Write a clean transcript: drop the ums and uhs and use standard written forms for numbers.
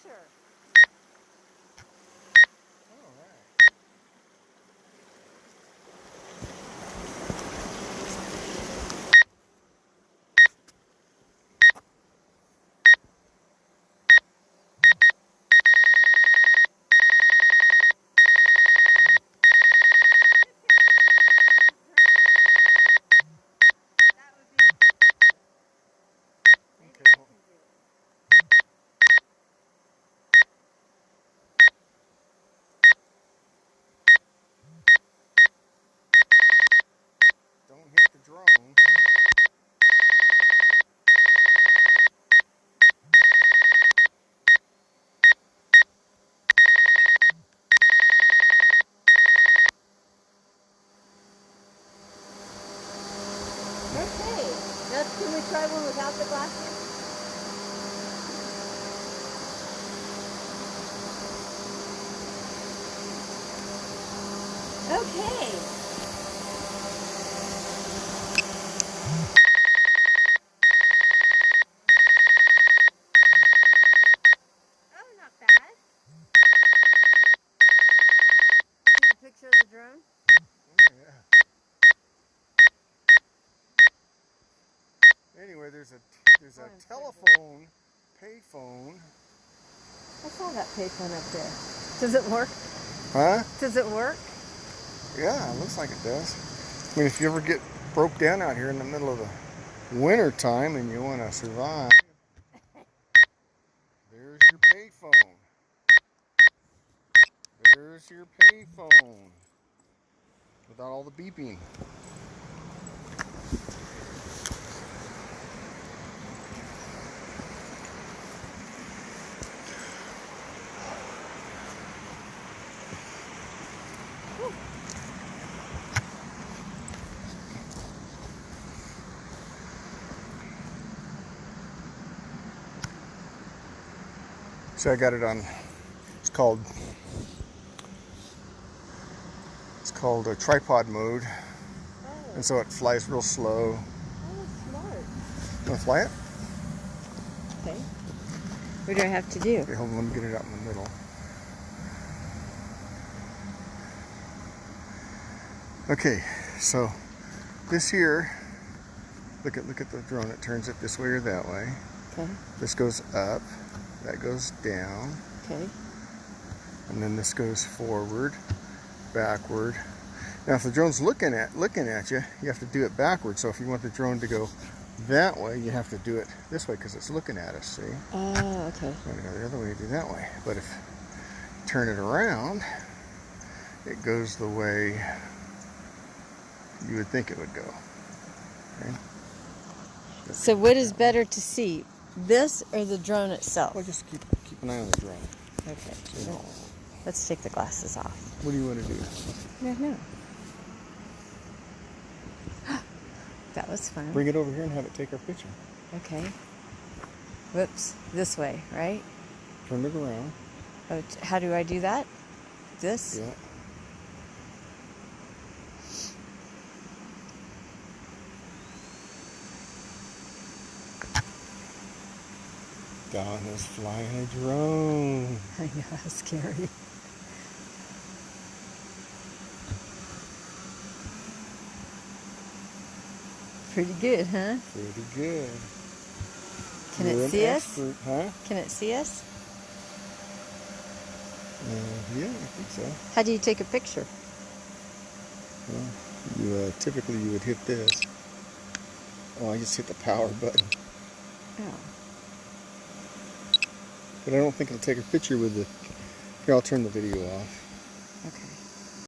picture. All right. Okay, well, don't hit the drone. Okay. Now, can we try one without the glasses? Okay. Oh, not bad. Take a picture of the drone. Oh, yeah. Anyway, there's a telephone, payphone. I saw that payphone up there. Does it work? Huh? Does it work? Yeah, it looks like it does. I mean, if you ever get broke down out here in the middle of the winter time and you want to survive, there's your payphone. There's your payphone. Without all the beeping. So I got it on, it's called a tripod mode. Oh. And so it flies real slow. Oh, smart. You want to fly it? Okay. What do I have to do? Okay, hold on, let me get it out in the middle. Okay, so this here, look at the drone. It turns it this way or that way. Okay. This goes up, that goes down, Okay. and then this goes forward, backward. Now, if the drone's looking at you, you have to do it backwards. So if you want the drone to go that way, you have to do it this way because it's looking at us. See? Oh, okay. You want to go the other way, you do that way. But if you turn it around, it goes the way you would think it would go. Okay? So what is better to see, this or the drone itself? Well, just keep an eye on the drone. Okay. So, Let's take the glasses off. what do you want to do? No. That was fun. Bring it over here and have it take our picture. Okay. Whoops. This way, right? Turn it around. Oh, how do I do that? This? Yeah. Donna's flying a drone. I know, how scary. Pretty good, huh? Pretty good. Can You're it see an us? expert, huh? Can it see us? Yeah, I think so. How do you take a picture? Well, typically you would hit this. Oh, I just hit the power button. Oh. But I don't think it'll take a picture with the... Here, I'll turn the video off. Okay.